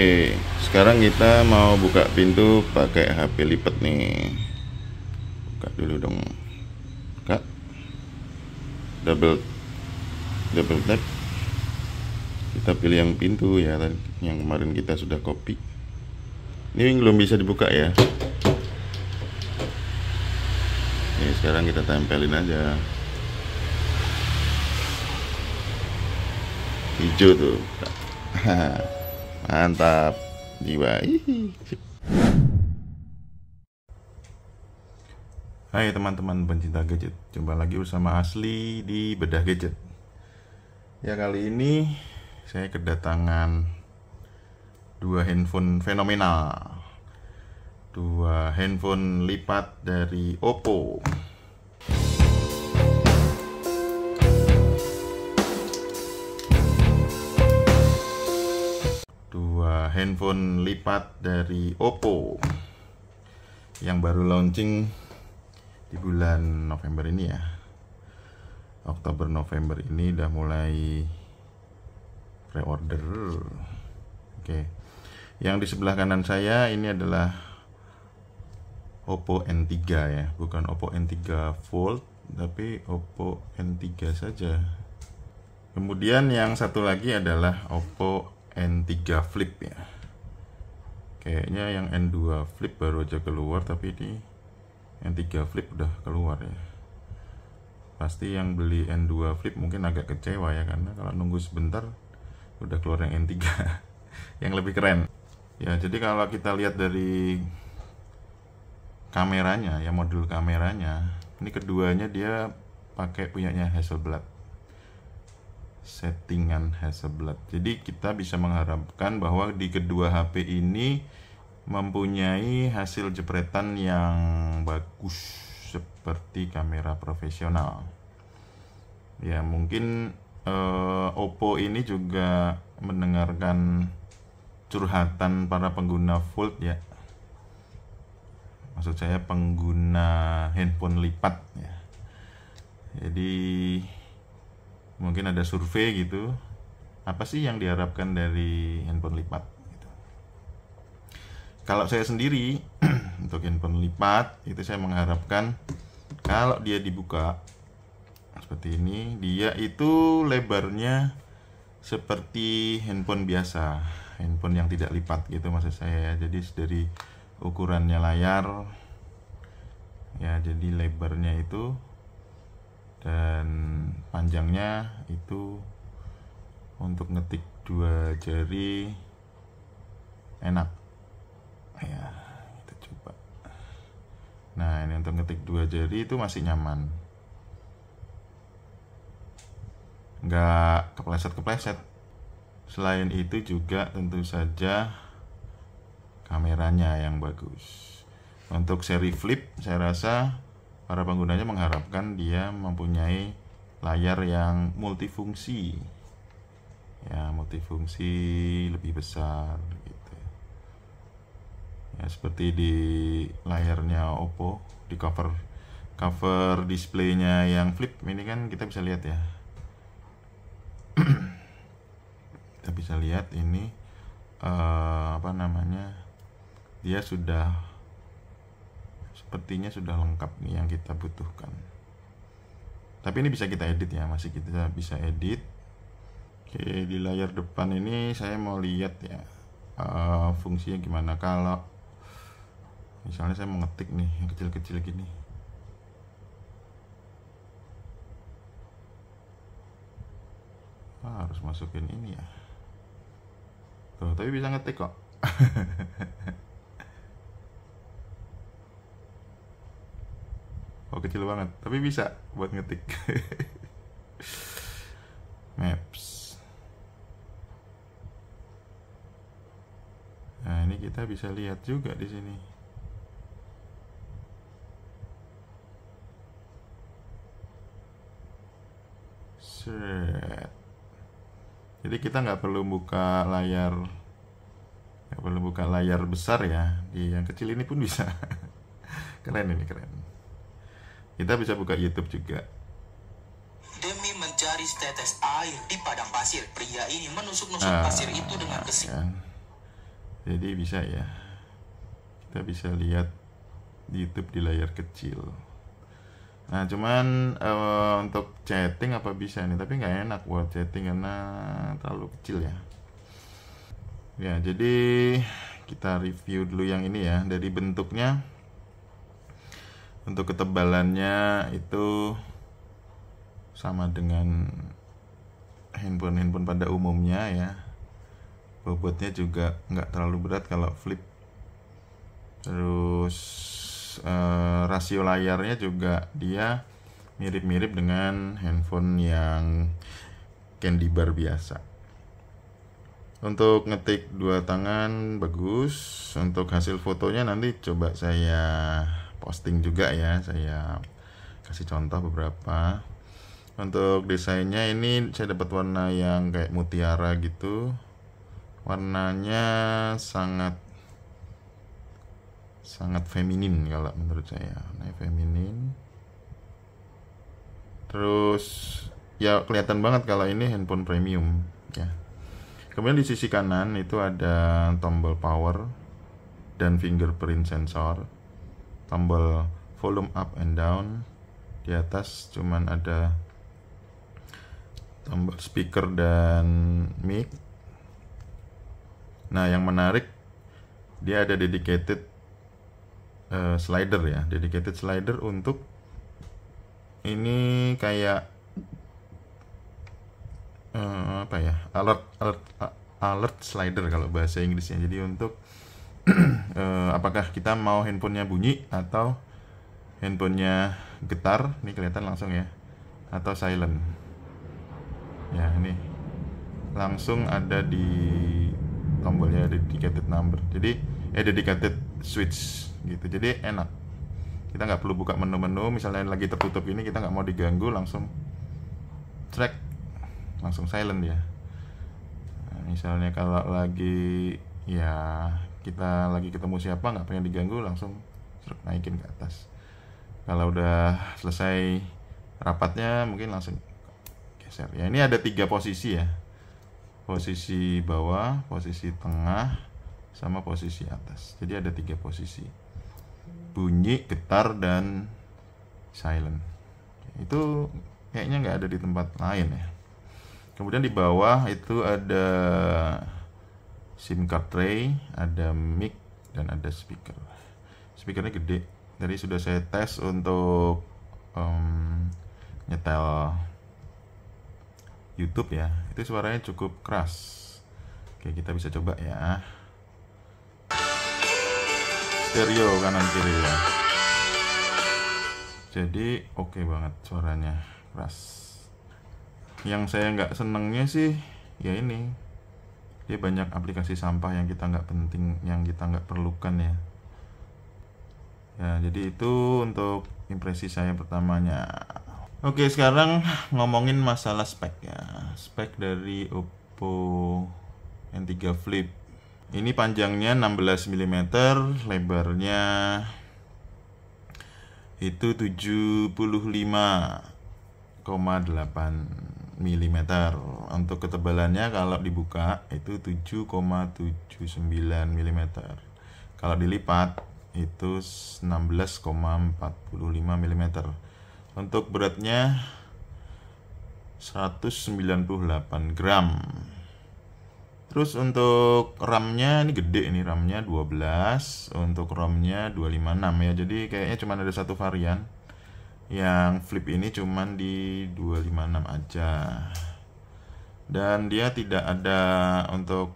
Oke, sekarang kita mau buka pintu pakai HP lipat nih. Buka dulu dong. Buka. Double tap. Kita pilih yang pintu ya, yang kemarin kita sudah copy. Ini belum bisa dibuka ya. Ini sekarang kita tempelin aja. Hijau tuh. Mantap jiwa. Hai teman-teman pencinta gadget, jumpa lagi bersama Asli di Bedah Gadget. Ya, kali ini saya kedatangan dua handphone fenomenal, dua handphone lipat dari Oppo. Handphone lipat dari Oppo yang baru launching di bulan November ini ya. Oktober November ini udah mulai pre-order. Oke. Yang di sebelah kanan saya ini adalah Oppo N3 ya, bukan Oppo N3 Fold, tapi Oppo N3 saja. Kemudian yang satu lagi adalah Oppo N3 Flip ya. Kayaknya yang N2 Flip baru aja keluar, tapi ini N3 Flip udah keluar ya. Pasti yang beli N2 Flip mungkin agak kecewa ya, karena kalau nunggu sebentar udah keluar yang N3 yang lebih keren. Ya, jadi kalau kita lihat dari kameranya ya, modul kameranya, ini keduanya dia pakai punyanya Hasselblad. Settingan Hasselblad. Jadi kita bisa mengharapkan bahwa di kedua HP ini mempunyai hasil jepretan yang bagus seperti kamera profesional. Ya, mungkin Oppo ini juga mendengarkan curhatan para pengguna Fold ya. Maksud saya pengguna handphone lipat ya. Jadi mungkin ada survei gitu, apa sih yang diharapkan dari handphone lipat gitu. Kalau saya sendiri untuk handphone lipat itu saya mengharapkan kalau dia dibuka seperti ini, dia itu lebarnya seperti handphone biasa, handphone yang tidak lipat gitu maksud saya. Jadi dari ukurannya layar ya, jadi lebarnya itu dan panjangnya itu untuk ngetik dua jari enak ya, kita coba. Nah, ini untuk ngetik dua jari itu masih nyaman, nggak kepleset. Selain itu juga tentu saja kameranya yang bagus. Untuk seri Flip saya rasa para penggunanya mengharapkan dia mempunyai layar yang multifungsi ya, multifungsi lebih besar gitu ya, seperti di layarnya Oppo, di cover displaynya yang Flip ini kan kita bisa lihat ya. Kita bisa lihat ini dia sudah sepertinya sudah lengkap nih yang kita butuhkan. Tapi ini bisa kita edit ya, masih kita bisa edit. Oke, di layar depan ini saya mau lihat ya fungsinya gimana. Kalau misalnya saya mau ngetik nih yang kecil-kecil gini, harus masukin ini ya. Tuh, tapi bisa ngetik kok. Oh, kecil banget, tapi bisa buat ngetik. Maps. Nah, ini kita bisa lihat juga di sini. Set. Jadi kita nggak perlu buka layar besar ya. Di yang kecil ini pun bisa. Keren ini, keren. Kita bisa buka YouTube juga. Demi mencari setetes air di padang pasir, pria ini menusuk-nusuk pasir itu dengan besi. Kan? Jadi bisa ya, kita bisa lihat YouTube di layar kecil. Nah cuman untuk chatting apa bisa nih, tapi nggak enak buat chatting karena terlalu kecil ya. Ya jadi kita review dulu yang ini ya. Dari bentuknya, untuk ketebalannya itu sama dengan handphone pada umumnya ya. Bobotnya juga nggak terlalu berat kalau flip. Terus rasio layarnya juga dia mirip-mirip dengan handphone yang candy bar biasa. Untuk ngetik dua tangan bagus. Untuk hasil fotonya nanti coba saya posting juga ya, saya kasih contoh beberapa. Untuk desainnya ini saya dapat warna yang kayak mutiara gitu. Warnanya sangat feminin kalau menurut saya, feminin. Terus ya kelihatan banget kalau ini handphone premium ya. Kemudian di sisi kanan itu ada tombol power dan fingerprint sensor, tombol volume up and down. Di atas cuman ada tombol speaker dan mic. Nah yang menarik, dia ada dedicated slider ya, dedicated slider untuk ini kayak apa ya, alert slider kalau bahasa Inggrisnya. Jadi untuk apakah kita mau handphonenya bunyi atau handphonenya getar, ini kelihatan langsung ya, atau silent ya. Ini langsung ada di tombolnya, dedicated number, jadi dedicated switch gitu. Jadi enak, kita nggak perlu buka menu-menu. Misalnya lagi tertutup ini, kita nggak mau diganggu, langsung track, langsung silent ya. Nah, misalnya kalau lagi ya kita lagi ketemu siapa, nggak pengen diganggu, langsung naikin ke atas. Kalau udah selesai rapatnya mungkin langsung geser ya. Ini ada 3 posisi ya, posisi bawah, posisi tengah, sama posisi atas. Jadi ada 3 posisi, bunyi, getar, dan silent. Itu kayaknya nggak ada di tempat lain ya. Kemudian di bawah itu ada SIM card tray, ada mic, dan ada speaker. Speakernya gede. Tadi sudah saya tes untuk nyetel YouTube ya. Itu suaranya cukup keras. Oke, kita bisa coba ya. Stereo kanan kiri ya. Jadi oke banget suaranya, keras. Yang saya nggak senengnya sih ya ini, dia banyak aplikasi sampah yang kita nggak penting, yang kita nggak perlukan ya. Ya jadi itu untuk impresi saya pertamanya. Oke, sekarang ngomongin masalah spek ya. Spek dari Oppo N3 Flip. Ini panjangnya 16 mm, lebarnya itu 75,8 mm. Untuk ketebalannya kalau dibuka itu 7,79 mm. Kalau dilipat itu 16,45 mm. Untuk beratnya 198 gram. Terus untuk RAM-nya ini gede, ini RAM-nya 12, untuk ROM-nya 256 ya. Jadi kayaknya cuma ada satu varian yang Flip ini cuman di 256 aja. Dan dia tidak ada untuk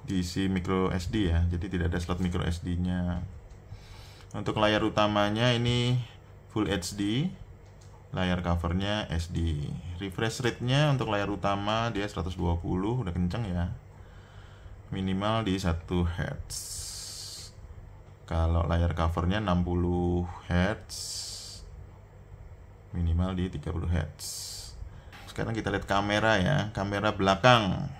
diisi micro SD ya. Jadi tidak ada slot micro SD-nya. Untuk layar utamanya ini Full HD. Layar covernya SD. Refresh rate-nya untuk layar utama dia 120, udah kenceng ya. Minimal di 1 Hz. Kalau layar covernya 60 Hz, minimal di 30 Hz. Sekarang kita lihat kamera ya. Kamera belakang.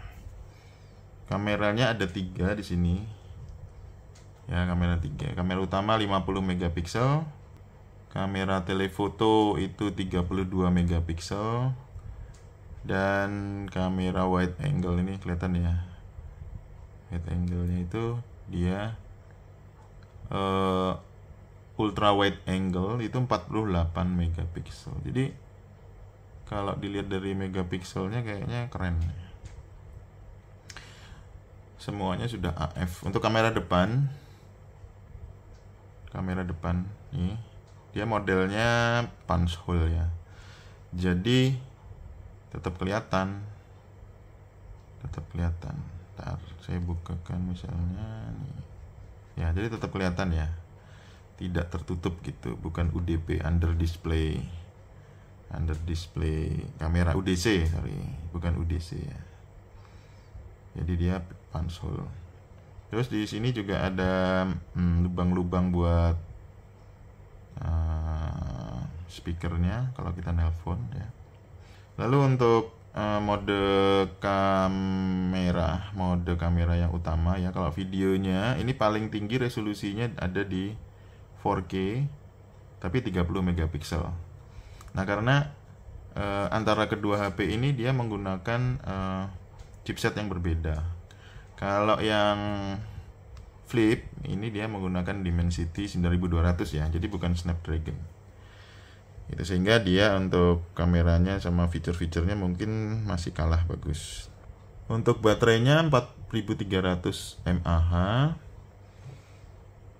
Kameranya ada 3 di sini. Ya, kamera 3. Kamera utama 50 megapiksel. Kamera telefoto itu 32 megapiksel. Dan kamera wide angle ini kelihatan ya. wide angle-nya itu dia ultra wide angle itu 48 megapiksel. Jadi kalau dilihat dari megapikselnya kayaknya keren. Semuanya sudah AF. Untuk kamera depan nih, dia modelnya punch hole ya. Jadi tetap kelihatan. Ntar saya bukakan misalnya nih. Ya, jadi tetap kelihatan ya. Tidak tertutup gitu, bukan UDP, under display kamera UDC, bukan UDC ya. Jadi dia punch hole. Terus di sini juga ada lubang-lubang buat speakernya kalau kita nelpon ya. Lalu untuk mode kamera yang utama ya, kalau videonya ini paling tinggi resolusinya ada di 4K tapi 30 megapiksel. Nah, karena antara kedua HP ini dia menggunakan chipset yang berbeda. Kalau yang Flip ini dia menggunakan Dimensity 9200 ya, jadi bukan Snapdragon. Itu sehingga dia untuk kameranya sama fitur-fiturnya mungkin masih kalah bagus. Untuk baterainya 4300 mAh.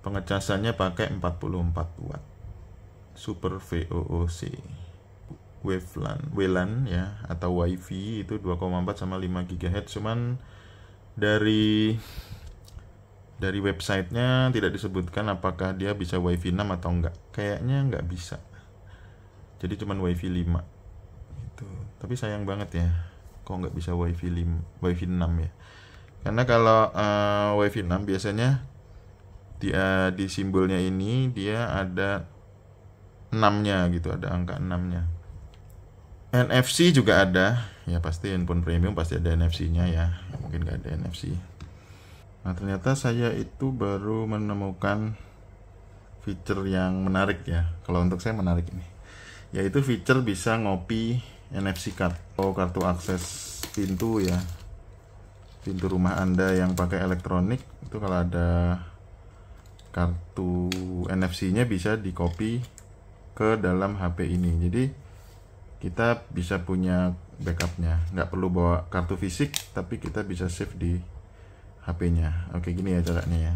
Pengecasannya pakai 44 watt. Super VOOC. WLAN ya, atau WiFi itu 2,4 sama 5 GHz. Cuman dari websitenya tidak disebutkan apakah dia bisa WiFi 6 atau enggak. Kayaknya enggak bisa. Jadi cuman WiFi 5 gitu. Tapi sayang banget ya, kok nggak bisa WiFi 6 ya. Karena kalau WiFi 6 biasanya di simbolnya ini dia ada 6-nya gitu, ada angka 6-nya. NFC juga ada, ya pasti handphone premium pasti ada NFC-nya ya. Mungkin nggak ada NFC. Nah, ternyata saya itu baru menemukan fitur yang menarik ya. Kalau untuk saya menarik ini, yaitu fitur bisa ngopi NFC card atau kartu akses pintu ya, pintu rumah Anda yang pakai elektronik. Itu kalau ada kartu NFC-nya bisa di-copy ke dalam HP ini. Jadi kita bisa punya backupnya, nggak perlu bawa kartu fisik, tapi kita bisa save di HP-nya. Oke, gini ya caranya ya.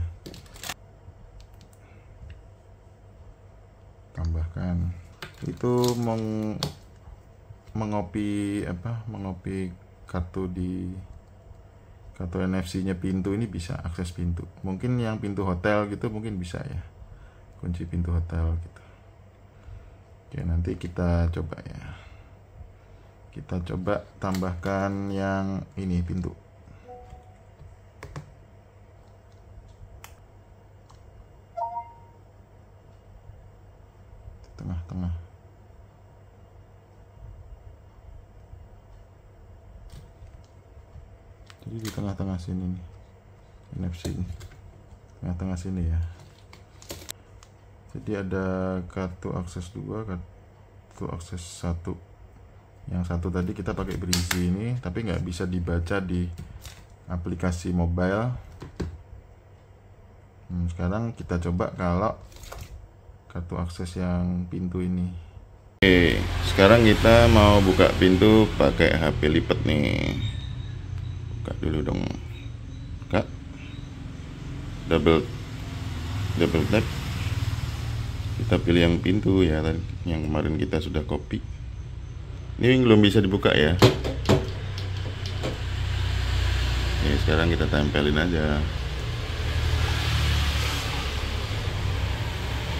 Tambahkan itu mengopi kartu NFC-nya pintu ini, bisa akses pintu. Mungkin yang pintu hotel gitu mungkin bisa ya, kunci pintu hotel gitu. Oke, nanti kita coba ya. Kita coba tambahkan yang ini, pintu. Tengah-tengah. Jadi di tengah-tengah sini nih, NFC ini, tengah-tengah sini ya. Jadi ada kartu akses 2, kartu akses 1. Yang satu tadi kita pakai berisi ini, tapi nggak bisa dibaca di aplikasi mobile. Sekarang kita coba kalau kartu akses yang pintu ini. Oke, sekarang kita mau buka pintu pakai HP lipat nih. Buka dulu dong. Buka. Double tap. Kita pilih yang pintu ya, yang kemarin kita sudah copy. Ini belum bisa dibuka ya. Ini sekarang kita tempelin aja.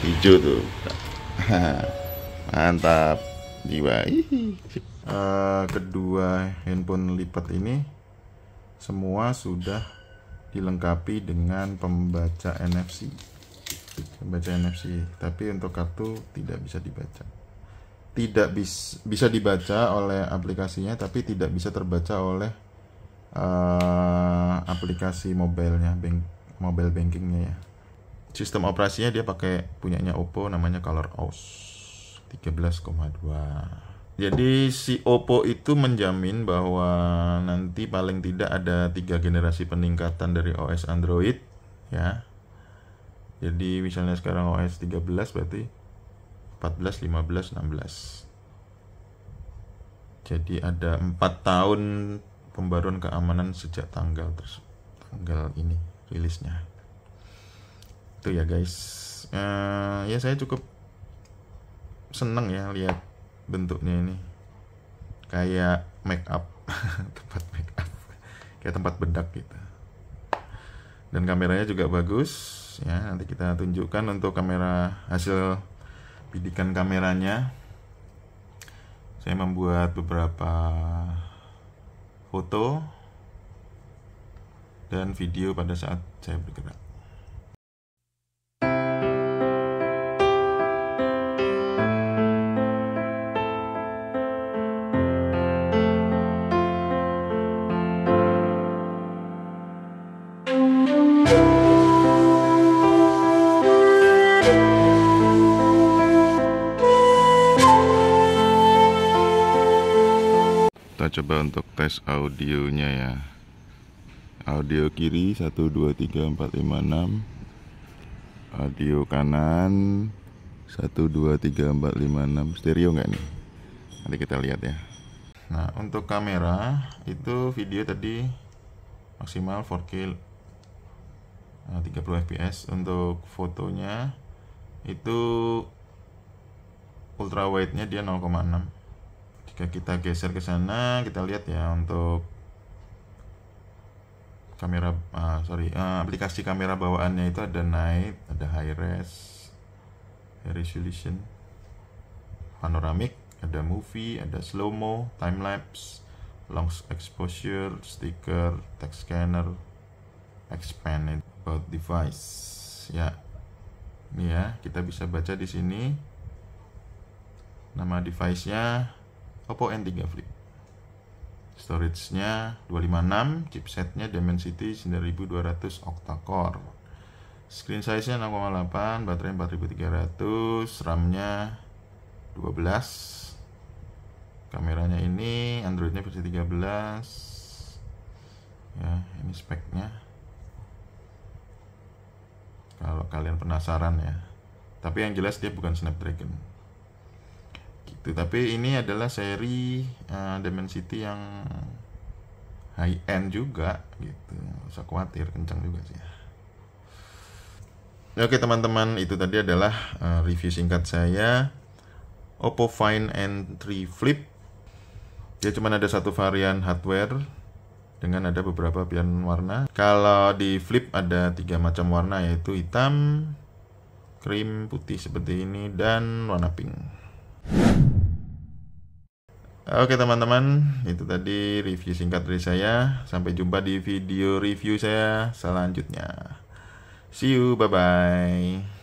Hijau tuh. Mantap. Jiwa. Kedua handphone lipat ini semua sudah dilengkapi dengan pembaca NFC. Tapi untuk kartu tidak bisa dibaca. Bisa dibaca oleh aplikasinya, tapi tidak bisa terbaca oleh aplikasi mobile bankingnya ya. Sistem operasinya dia pakai punyanya Oppo, namanya ColorOS 13,2. Jadi si Oppo itu menjamin bahwa nanti paling tidak ada 3 generasi peningkatan dari OS Android ya. Jadi misalnya sekarang OS 13 berarti 14, 15, 16. Jadi ada 4 tahun pembaruan keamanan sejak tanggal ini rilisnya. Itu ya guys. Ya saya cukup seneng ya lihat bentuknya ini. Kayak make up, tempat make up, kayak tempat bedak gitu. Dan kameranya juga bagus ya. Nanti kita tunjukkan untuk kamera, hasil bidikan kameranya. Saya membuat beberapa foto dan video pada saat saya bergerak. Kita coba untuk tes audionya ya. Audio kiri 1 2 3 4 5 6. Audio kanan 1 2 3 4 5 6. Stereo nggak nih? Nanti kita lihat ya. Nah, untuk kamera itu video tadi maksimal 4K 30 fps. Untuk fotonya itu ultra wide-nya dia 0,6. Jika kita geser ke sana, kita lihat ya untuk kamera, aplikasi kamera bawaannya itu ada night, ada high res, high resolution, panoramic, ada movie, ada slow mo, time lapse, long exposure, sticker, text scanner, expand, about device. Ya, ini ya kita bisa baca di sini nama device-nya. Oppo N3 Flip. Storage-nya 256, chipset-nya Dimensity 9200 octa-core. Screen size-nya 6,8, baterai 4300, RAM-nya 12. Kameranya ini Android-nya versi 13. Ya, ini speknya. Kalau kalian penasaran ya. Tapi yang jelas dia bukan Snapdragon. Tapi ini adalah seri Dimensity yang high end juga gitu. Nggak usah khawatir, kencang juga sih. Oke teman-teman, itu tadi adalah review singkat saya Oppo Find N3 Flip. Dia cuma ada satu varian hardware dengan ada beberapa pilihan warna. Kalau di Flip ada 3 macam warna, yaitu hitam, krim, putih seperti ini, dan warna pink. Oke teman-teman, itu tadi review singkat dari saya. Sampai jumpa di video review saya selanjutnya. See you, bye-bye.